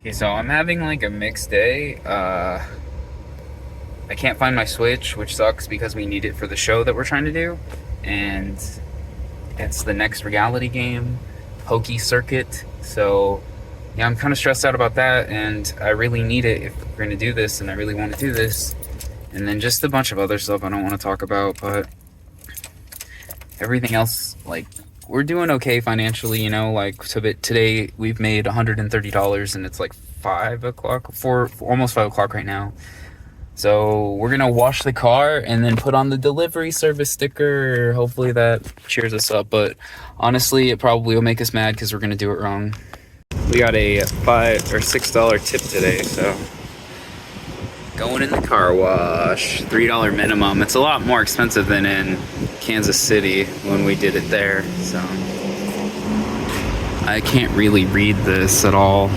Okay, so I'm having like a mixed day. I can't find my Switch, which sucks because we need it for the show that we're trying to do. And it's the next reality game, Pokey Circuit. So yeah, I'm kind of stressed out about that, and I really need it if we're gonna do this, and I really want to do this. And then just a bunch of other stuff I don't want to talk about, but everything else, like, we're doing okay financially, you know, like, so today we've made $130 and it's like 5 o'clock, almost 5 o'clock right now. So we're gonna wash the car and then put on the delivery service sticker. Hopefully that cheers us up, but honestly, it probably will make us mad because we're gonna do it wrong. We got a $5 or $6 tip today, so going in the car wash, $3 minimum. It's a lot more expensive than in Kansas City when we did it there, so I can't really read this at all.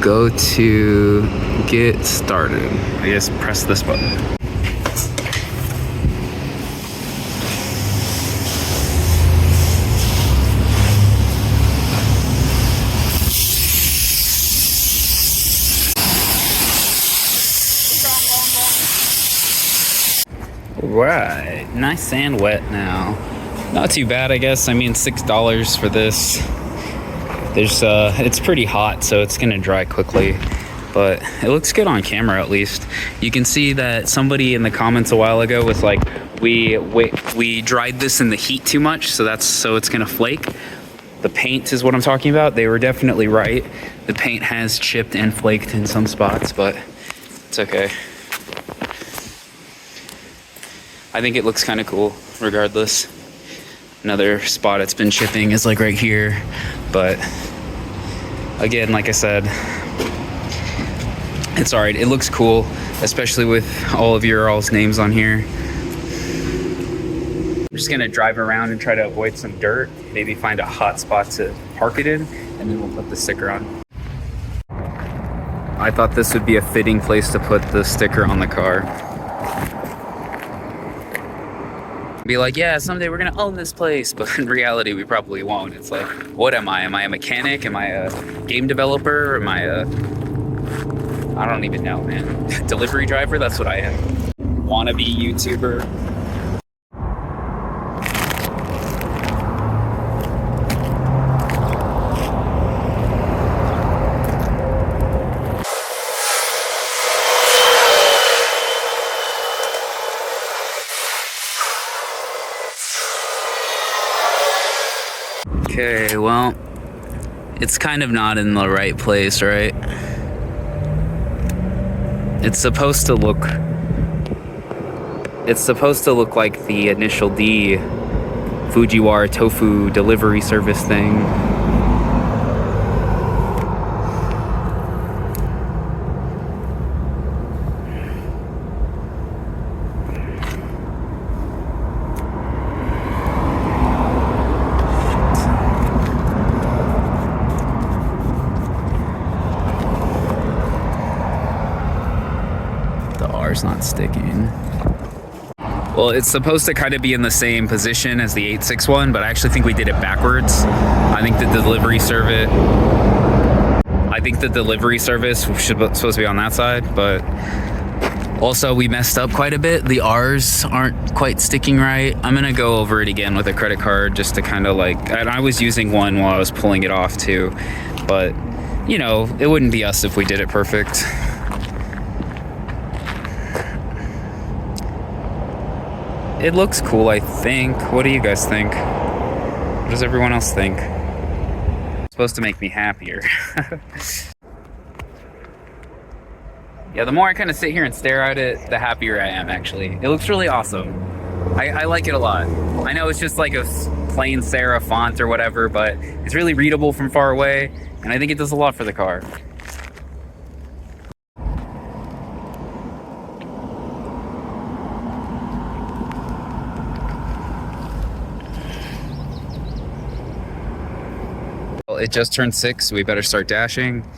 Go to get started. I just press this button. Right, nice and wet now. Not too bad, I guess. I mean, $6 for this. It's pretty hot, so it's gonna dry quickly, but it looks good on camera at least. You can see that somebody in the comments a while ago was like, we dried this in the heat too much, so it's gonna flake. The paint is what I'm talking about. They were definitely right. The paint has chipped and flaked in some spots, but it's okay. I think it looks kind of cool regardless. Another spot it's been chipping is like right here, but again, like I said, it's alright. It looks cool, especially with all of your all's names on here. I'm just gonna drive around and try to avoid some dirt, maybe find a hot spot to park it in, and then we'll put the sticker on. I thought this would be a fitting place to put the sticker on the car. Be like, yeah, someday we're gonna own this place, but in reality we probably won't. It's like, what am I? Am I a mechanic? Am I a game developer? Am I I don't even know, man. Delivery driver? That's what I am. Wannabe YouTuber. Okay, well, it's kind of not in the right place, right? It's supposed to look like the initial D Fujiwara tofu delivery service thing. Not sticking. Well, it's supposed to kind of be in the same position as the 861, but I actually think we did it backwards. I think the delivery service supposed to be on that side, but also we messed up quite a bit. The R's aren't quite sticking right. I'm gonna go over it again with a credit card just to kind of like, and I was using one while I was pulling it off too, but you know, it wouldn't be us if we did it perfect. It looks cool, I think. What do you guys think? What does everyone else think? It's supposed to make me happier. Yeah, the more I kind of sit here and stare at it, the happier I am, actually. It looks really awesome. I like it a lot. I know it's just like a plain serif font or whatever, but it's really readable from far away, and I think it does a lot for the car. It just turned 6, so we better start dashing.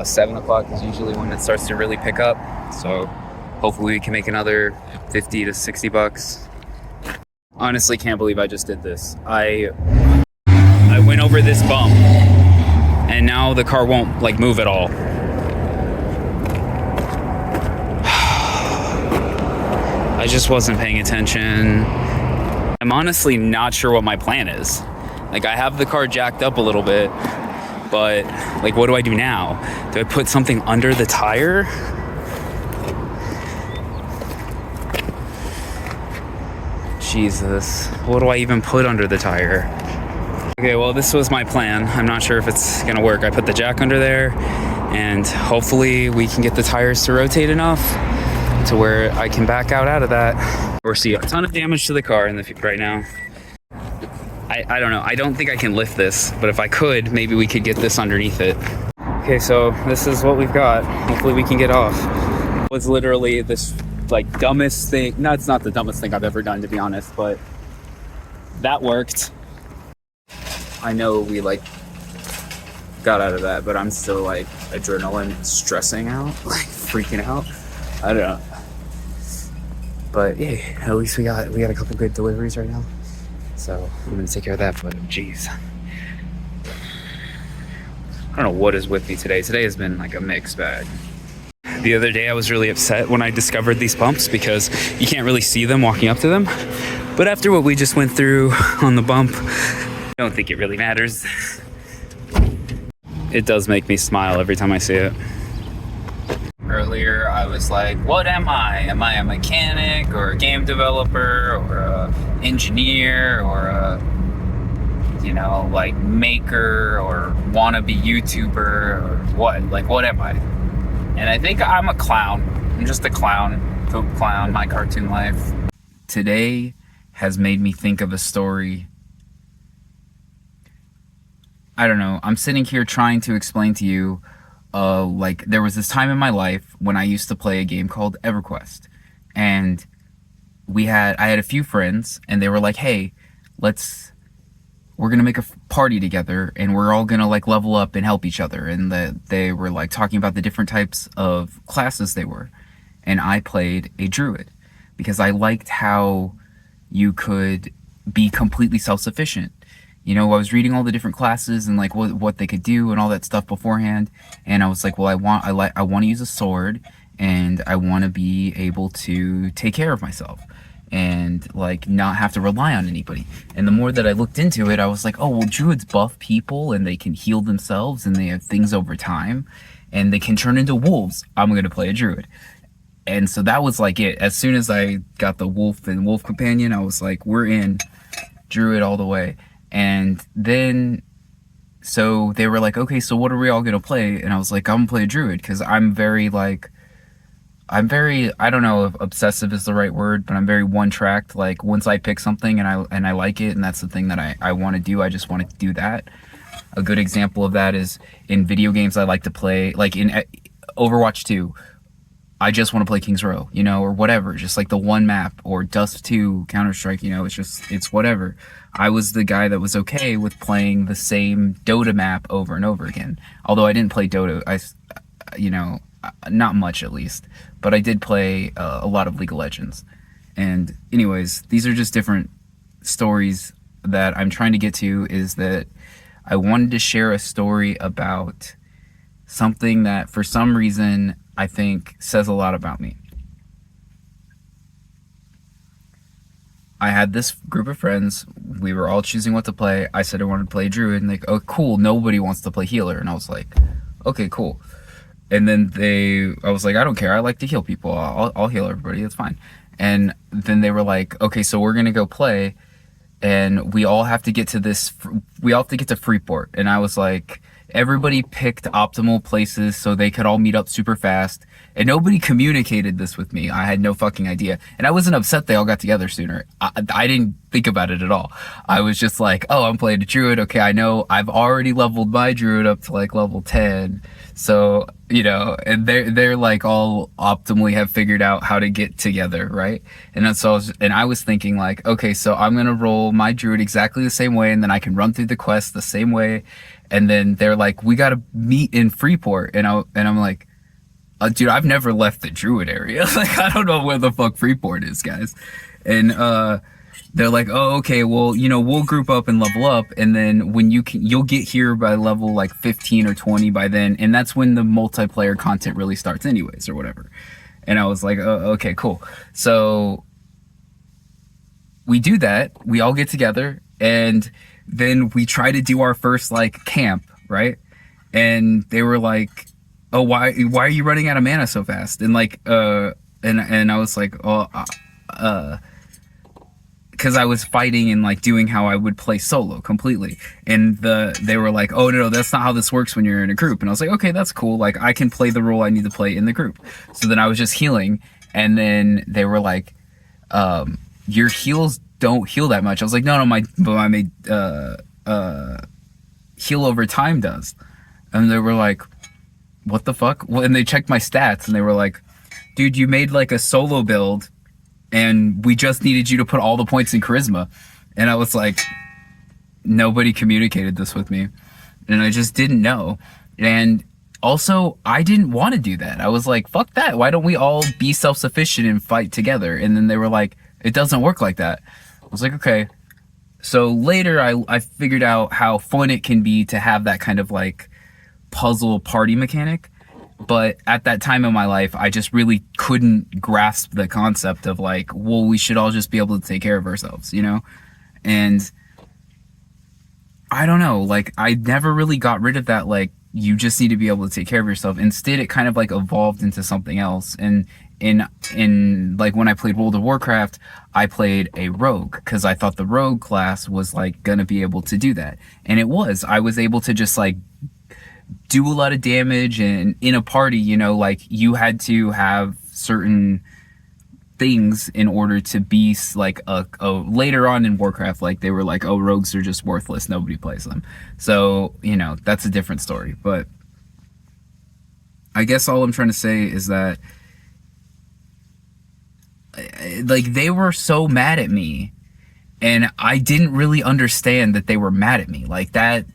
7 o'clock is usually when it starts to really pick up, so hopefully we can make another 50 to 60 bucks. Honestly, can't believe I just did this. I went over this bump, and now the car won't like move at all. I just wasn't paying attention. I'm honestly not sure what my plan is. Like, I have the car jacked up a little bit, but like, what do I do now? Do I put something under the tire? Jesus, what do I even put under the tire? Okay, well, this was my plan. I'm not sure if it's gonna work. I put the jack under there, and hopefully we can get the tires to rotate enough to where I can back out of that. Or see a ton of damage to the car in the right now. I don't know. I don't think I can lift this, but if I could, maybe we could get this underneath it. Okay, so this is what we've got. Hopefully we can get off. It was literally this like dumbest thing. No, it's not the dumbest thing I've ever done, to be honest, but that worked. I know we like got out of that, but I'm still like adrenaline stressing out, like freaking out. I don't know. But yeah, at least we got a couple good deliveries right now. So I'm gonna take care of that, but geez. I don't know what is with me today. Today has been like a mixed bag. The other day I was really upset when I discovered these bumps because you can't really see them walking up to them. But after what we just went through on the bump, I don't think it really matters. It does make me smile every time I see it. Earlier I was like, what am I? Am I a mechanic or a game developer or a engineer or a, you know, like maker or wannabe YouTuber or what? Like, what am I? And I think I'm a clown. I'm just a clown, folk clown, my cartoon life. Today has made me think of a story. I don't know. I'm sitting here trying to explain to you, like, there was this time in my life when I used to play a game called EverQuest. And I had a few friends, and they were like, hey, we're gonna make a party together, and we're all gonna like level up and help each other. And they were like talking about the different types of classes they were. And I played a Druid because I liked how you could be completely self-sufficient. You know, I was reading all the different classes and like what they could do and all that stuff beforehand, and I was like, well, I want to use a sword, and I want to be able to take care of myself and like not have to rely on anybody. And the more that I looked into it, I was like, oh, well, Druids buff people and they can heal themselves and they have things over time and they can turn into wolves. I'm gonna play a Druid. And so that was like it. As soon as I got the wolf and wolf companion, I was like, we're in Druid all the way. And then so they were like, okay, so what are we all gonna play? And I was like, I'm gonna play a Druid because I'm very, I don't know if obsessive is the right word, but I'm very one-tracked. Like, once I pick something and I like it and that's the thing that I want to do, I just want to do that. A good example of that is in video games I like to play, like in Overwatch 2, I just want to play King's Row, you know, or whatever, just like the one map, or Dust 2, Counter-Strike, you know, it's whatever. I was the guy that was okay with playing the same Dota map over and over again. Although I didn't play Dota, you know, not much at least, but I did play a lot of League of Legends. And anyways, these are just different stories that I'm trying to get to. Is that I wanted to share a story about something that for some reason I think says a lot about me. I had this group of friends, we were all choosing what to play. I said I wanted to play Druid, and like, oh cool, nobody wants to play healer. And I was like, okay, cool. And then I was like, I don't care, I like to heal people, I'll heal everybody, it's fine. And then they were like, okay, so we're gonna go play, and we all have to get to Freeport. And I was like, everybody picked optimal places so they could all meet up super fast, and nobody communicated this with me. I had no fucking idea, and I wasn't upset they all got together sooner. I didn't think about it at all. I was just like, oh, I'm playing a Druid, okay, I know I've already leveled my Druid up to like level 10, so, you know, and they're like all optimally have figured out how to get together, right? And then so I was thinking like, okay, so I'm gonna roll my Druid exactly the same way, and then I can run through the quest the same way. And then they're like, we gotta meet in Freeport, and I'm like, dude, I've never left the Druid area. Like, I don't know where the fuck Freeport is, guys. And they're like, oh, okay, well, we'll group up and level up, and then when you'll get here by level like 15 or 20 by then, and that's when the multiplayer content really starts anyways, or whatever. And I was like, oh, okay, cool. So we do that. We all get together, and then we try to do our first like camp, right? And they were like, oh, why are you running out of mana so fast? And like, and I was like, oh, because I was fighting and like doing how I would play solo completely. And they were like, oh no, that's not how this works when you're in a group. And I was like, okay, that's cool. Like I can play the role I need to play in the group. So then I was just healing, and then they were like, your heals don't heal that much. I was like, no, my heal over time does. And they were like, what the fuck? Well, and they checked my stats, and they were like, dude, you made like a solo build, and we just needed you to put all the points in charisma. And I was like, nobody communicated this with me, and I just didn't know. And also, I didn't want to do that. I was like, fuck that. Why don't we all be self-sufficient and fight together? And then they were like, it doesn't work like that. I was like, okay. So later I figured out how fun it can be to have that kind of like puzzle party mechanic. But at that time in my life, I just really couldn't grasp the concept of like, well, we should all just be able to take care of ourselves, And I don't know, like I never really got rid of that, like, you just need to be able to take care of yourself. Instead, it kind of like evolved into something else. And in like when I played World of Warcraft, I played a rogue because I thought the rogue class was like gonna be able to do that. And it was. I was able to just like do a lot of damage, and in a party, like you had to have certain things in order to be like a later on in Warcraft, like they were like, oh, rogues are just worthless, nobody plays them. So that's a different story. But I guess all I'm trying to say is that like they were so mad at me, and I didn't really understand that they were mad at me like that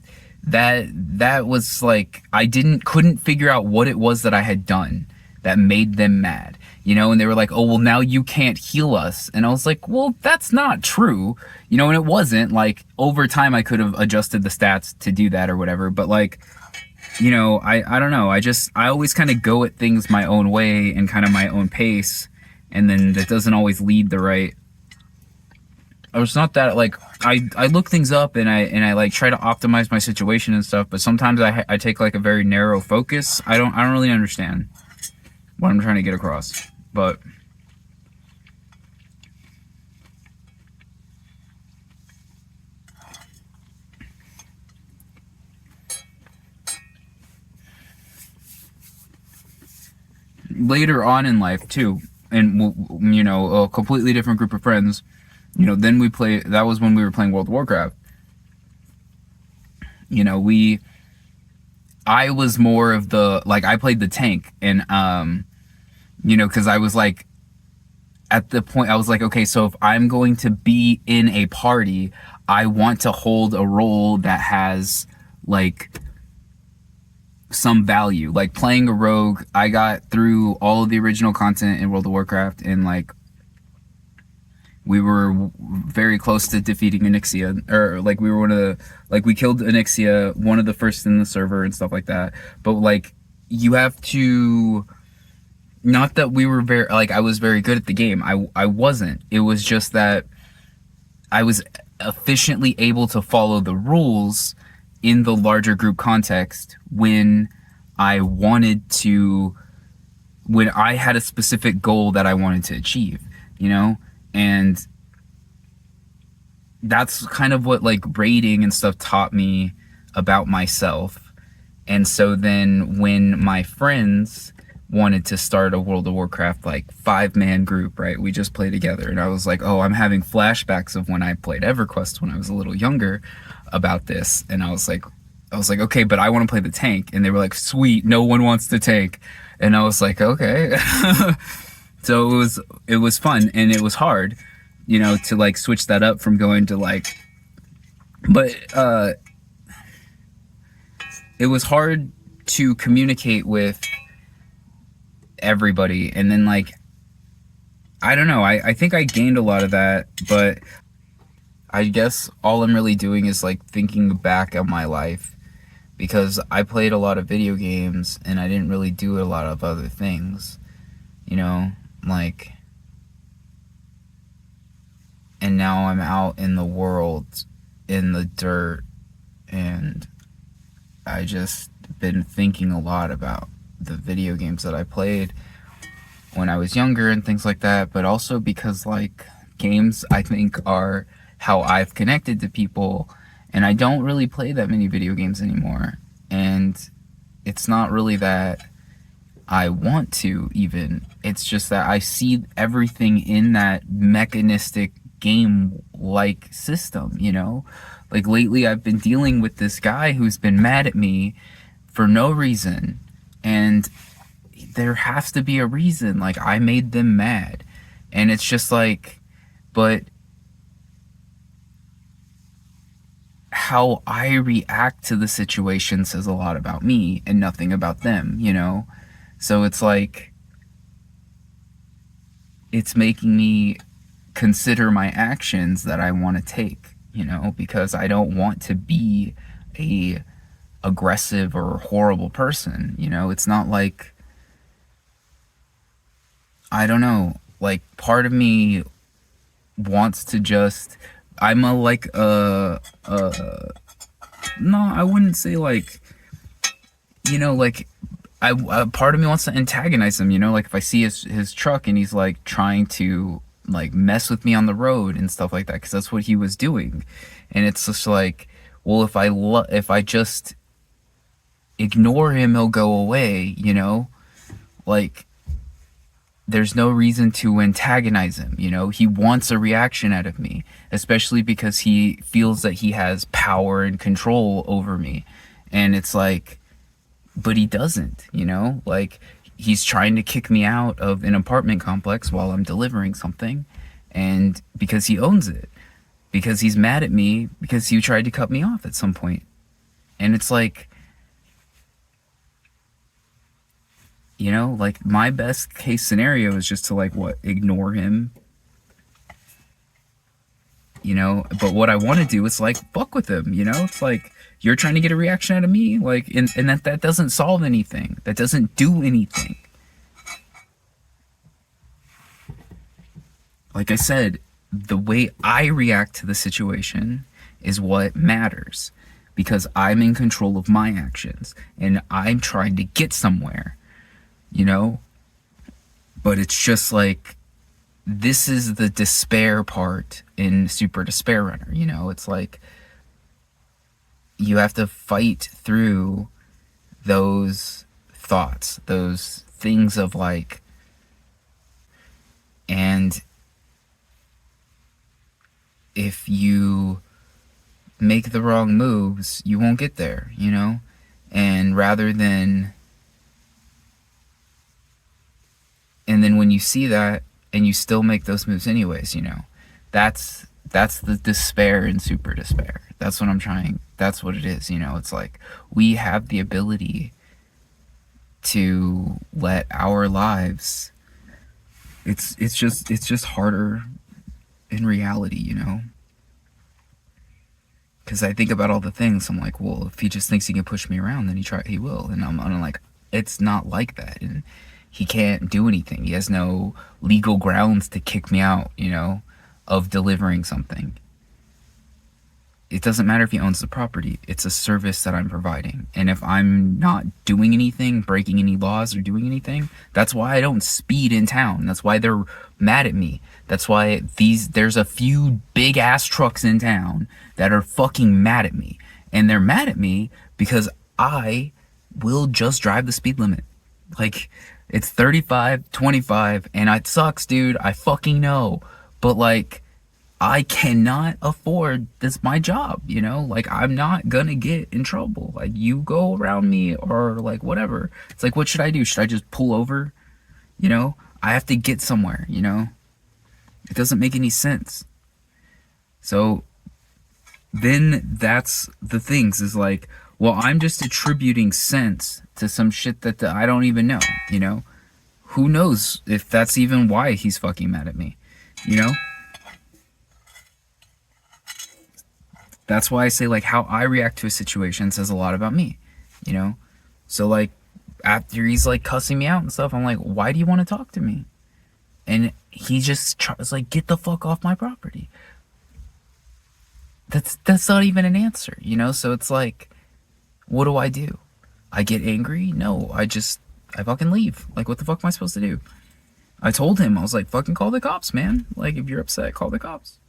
was like I couldn't figure out what it was that I had done that made them mad, and they were like, oh, well, now you can't heal us. And I was like, well, that's not true, and it wasn't. Like over time I could have adjusted the stats to do that or whatever, but like, I don't know, I always kind of go at things my own way and kind of my own pace, and then that doesn't always lead the right. It's not that like I look things up and I like try to optimize my situation and stuff, but sometimes I take like a very narrow focus. I don't really understand what I'm trying to get across, but later on in life too, and a completely different group of friends, then that was when we were playing World of Warcraft. I was more of the, like, I played the tank, and because I was like, at the point I was like, okay, so if I'm going to be in a party, I want to hold a role that has like some value. Like playing a rogue, I got through all of the original content in World of Warcraft, and like we were very close to defeating Onyxia, or like we were we killed Onyxia, one of the first in the server and stuff like that. But like you have to, not that we were very, like I was very good at the game. I wasn't. It was just that I was efficiently able to follow the rules in the larger group context when I had a specific goal that I wanted to achieve, and that's kind of what like raiding and stuff taught me about myself. And so then when my friends wanted to start a World of Warcraft like 5-man group, right, we just play together, and I was like, oh, I'm having flashbacks of when I played EverQuest when I was a little younger about this. And I was like, okay, but I want to play the tank. And they were like, sweet, no one wants to tank. And I was like, okay. So it was fun, and it was hard, to like switch that up from going to like, but it was hard to communicate with everybody. And then like, I don't know, I think I gained a lot of that, but I guess all I'm really doing is like thinking back on my life, because I played a lot of video games and I didn't really do a lot of other things, you know, like, and now I'm out in the world in the dirt, and I just been thinking a lot about the video games that I played when I was younger and things like that, but also because like games I think are how I've connected to people, and I don't really play that many video games anymore. And it's not really that I want to even, it's just that I see everything in that mechanistic game like system, you know? Like lately I've been dealing with this guy who's been mad at me for no reason, and there has to be a reason. Like, I made them mad, and it's just like, but how I react to the situation says a lot about me and nothing about them, you know? So it's like, it's making me consider my actions that I want to take, you know, because I don't want to be a aggressive or horrible person, you know? It's not like, I don't know, like part of me wants to just, I'm a like no, I wouldn't say like, you know, like part of me wants to antagonize him, you know, like if I see his truck and he's like trying to like mess with me on the road and stuff like that, because that's what he was doing. And it's just like, well, if I just ignore him, he'll go away, you know? Like, there's no reason to antagonize him, you know? He wants a reaction out of me, especially because he feels that he has power and control over me. And it's like, but he doesn't, you know? Like, he's trying to kick me out of an apartment complex while I'm delivering something, and because he owns it, because he's mad at me because he tried to cut me off at some point. And it's like, you know, like my best case scenario is just to like what, ignore him, you know? But what I want to do is like fuck with him, you know? It's like, you're trying to get a reaction out of me, like, and that doesn't solve anything. That doesn't do anything. Like I said, the way I react to the situation is what matters, because I'm in control of my actions and I'm trying to get somewhere, you know? But it's just like, this is the despair part in Super Despair Runner, you know? It's like, you have to fight through those thoughts, those things of like, and if you make the wrong moves, you won't get there, you know? And rather than, and then when you see that and you still make those moves anyways, you know, that's the despair in Super Despair. That's what I'm trying, that's what it is, you know? It's like, we have the ability to let our lives, it's just harder in reality, you know? Because I think about all the things, I'm like, well, if he just thinks he can push me around, then he will. And I'm like, it's not like that. And he can't do anything. He has no legal grounds to kick me out, you know, of delivering something. It doesn't matter if he owns the property. It's a service that I'm providing. And if I'm not doing anything, breaking any laws or doing anything, that's why I don't speed in town. That's why they're mad at me. That's why there's a few big ass trucks in town that are fucking mad at me. And they're mad at me because I will just drive the speed limit. Like, it's 35, 25, and it sucks, dude. I fucking know. But like, I cannot afford this, my job, you know? Like, I'm not gonna get in trouble. Like, you go around me or like whatever. It's like, what should I do? Should I just pull over? You know? I have to get somewhere, you know? It doesn't make any sense. So then that's the things, is like, well, I'm just attributing sense to some shit that I don't even know, you know? Who knows if that's even why he's fucking mad at me, you know? That's why I say, like, how I react to a situation says a lot about me, you know? So, like, after he's, like, cussing me out and stuff, I'm like, why do you want to talk to me? And he just tries, like, get the fuck off my property. That's not even an answer, you know? So it's like, what do? I get angry? No, I fucking leave. Like, what the fuck am I supposed to do? I told him, I was like, fucking call the cops, man. Like, if you're upset, call the cops.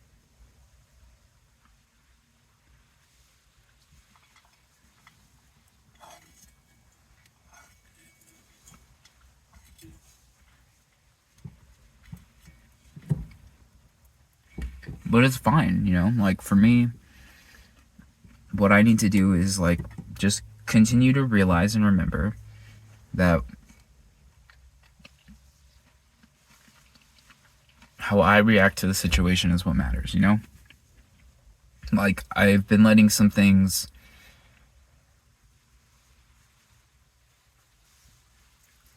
But it's fine, you know? Like, for me, what I need to do is, like, just continue to realize and remember that how I react to the situation is what matters, you know? Like, I've been letting some things.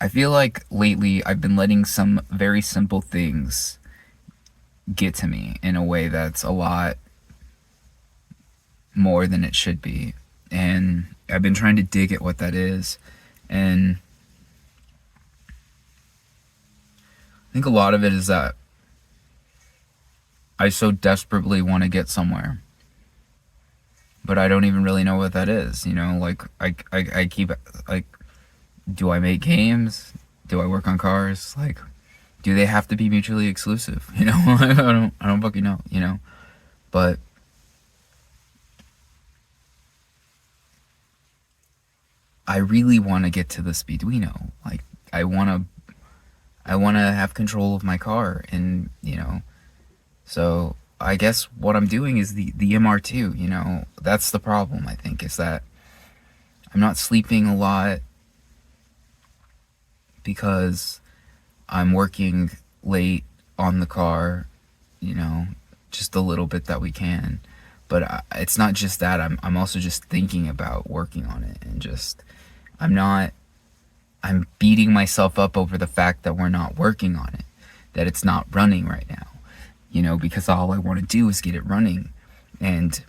I feel like lately I've been letting some very simple things get to me in a way that's a lot more than it should be. And I've been trying to dig at what that is. And I think a lot of it is that I so desperately want to get somewhere, but I don't even really know what that is, you know? Like, I keep, like, do I make games? Do I work on cars? Like, do they have to be mutually exclusive? You know, I don't fucking know, you know? But I really want to get to the Speeduino. Like, I want to have control of my car, and, you know, so I guess what I'm doing is the MR2, you know? That's the problem, I think, is that I'm not sleeping a lot because I'm working late on the car, you know, just a little bit that we can. But it's not just that. I'm also just thinking about working on it, and just I'm not. I'm beating myself up over the fact that we're not working on it, that it's not running right now, you know, because all I want to do is get it running, and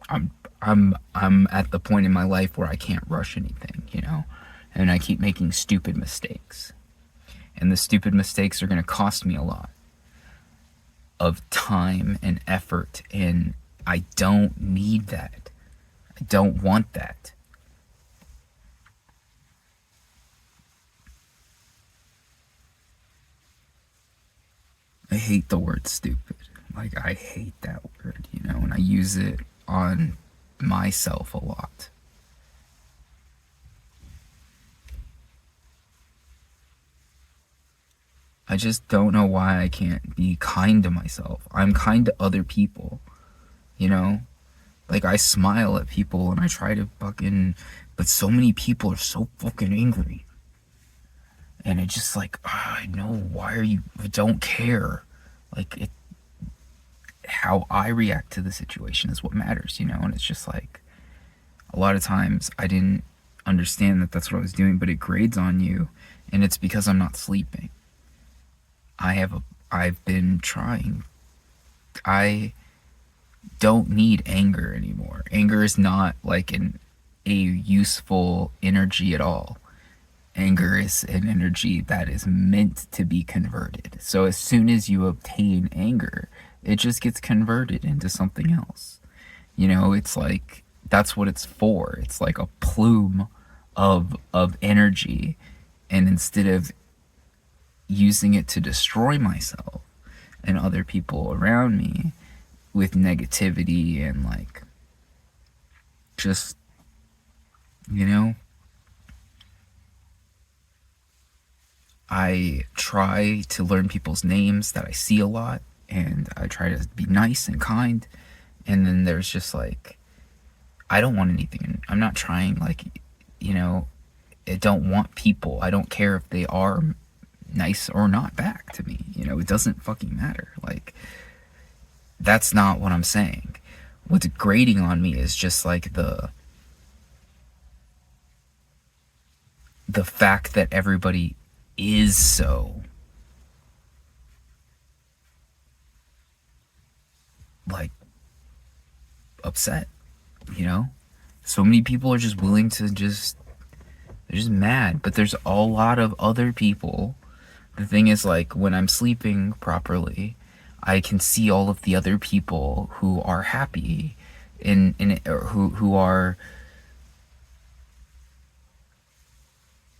I'm at the point in my life where I can't rush anything, you know, and I keep making stupid mistakes, and the stupid mistakes are going to cost me a lot of time and effort, and I don't need that. I don't want that. I hate the word stupid. Like, I hate that word, you know, and I use it on myself a lot. I just don't know why I can't be kind to myself. I'm kind to other people, you know? Like, I smile at people and I try to fucking. But so many people are so fucking angry. And it's just like, I know, why are you. I don't care. Like, how I react to the situation is what matters, you know? And it's just like, a lot of times I didn't understand that that's what I was doing, but it grades on you, and it's because I'm not sleeping. I've been trying. I don't need anger anymore. Anger is not like a useful energy at all. Anger is an energy that is meant to be converted. So as soon as you obtain anger, it just gets converted into something else. You know, it's like that's what it's for. It's like a plume of energy, and instead of using it to destroy myself and other people around me with negativity and, like, just, you know, I try to learn people's names that I see a lot, and I try to be nice and kind, and then there's just like, I don't want anything. I'm not trying, like, you know, I don't want people. I don't care if they are nice or not back to me. You know, it doesn't fucking matter. Like, that's not what I'm saying. What's grating on me is just like the fact that everybody is so like upset, you know? So many people are just willing to they're just mad, but there's a lot of other people. The thing is, like, when I'm sleeping properly, I can see all of the other people who are happy or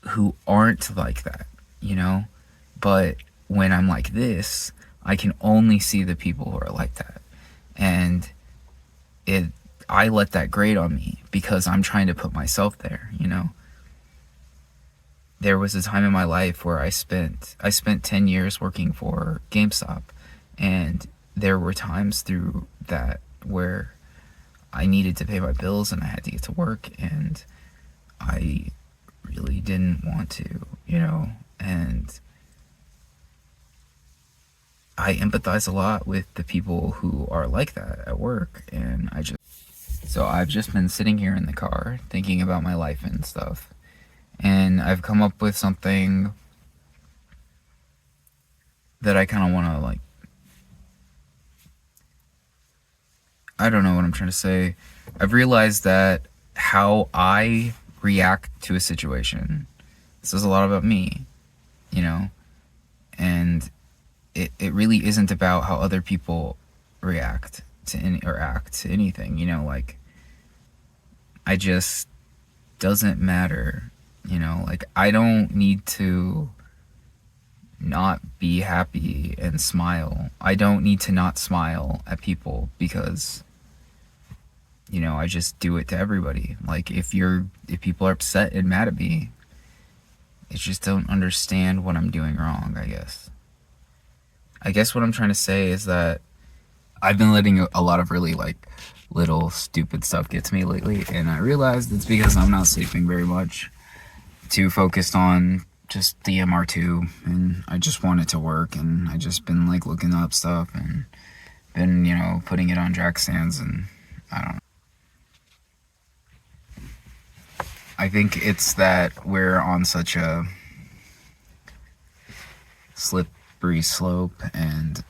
who aren't like that, you know? But when I'm like this, I can only see the people who are like that. And it I let that grate on me because I'm trying to put myself there, you know? There was a time in my life where I spent 10 years working for GameStop, and there were times through that where I needed to pay my bills and I had to get to work, and I really didn't want to, you know? And I empathize a lot with the people who are like that at work, and so I've just been sitting here in the car thinking about my life and stuff, and I've come up with something that I kind of want to, like, I don't know what I'm trying to say. I've realized that how I react to a situation says a lot about me, you know? And it really isn't about how other people react to or act to anything, you know? Like, I just doesn't matter, you know? Like, I don't need to not be happy and smile. I don't need to not smile at people because, you know, I just do it to everybody. Like, if people are upset and mad at me, they just don't understand what I'm doing wrong, I guess. I guess what I'm trying to say is that I've been letting a lot of really, like, little stupid stuff get to me lately, and I realized it's because I'm not sleeping very much. Too focused on just the MR2, and I just want it to work, and I just been, like, looking up stuff and been, you know, putting it on jack stands, and I don't know. I think it's that we're on such a slippery slope, and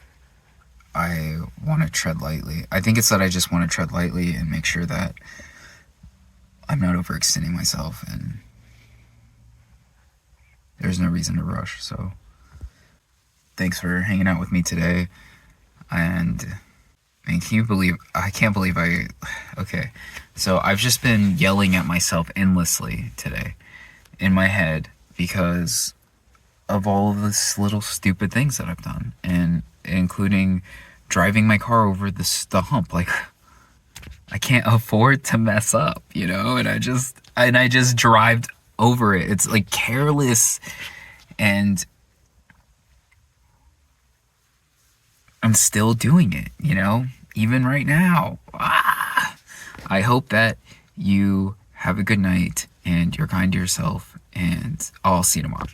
I want to tread lightly. I think it's that I just want to tread lightly and make sure that I'm not overextending myself, and there's no reason to rush. So thanks for hanging out with me today. And man, I can't believe okay. So I've just been yelling at myself endlessly today in my head because of all of this little stupid things that I've done, and including driving my car over the hump. Like, I can't afford to mess up, you know? And I just drive over it. It's like careless, and I'm still doing it, you know? Even right now. I hope that you have a good night and you're kind to yourself, and I'll see you tomorrow.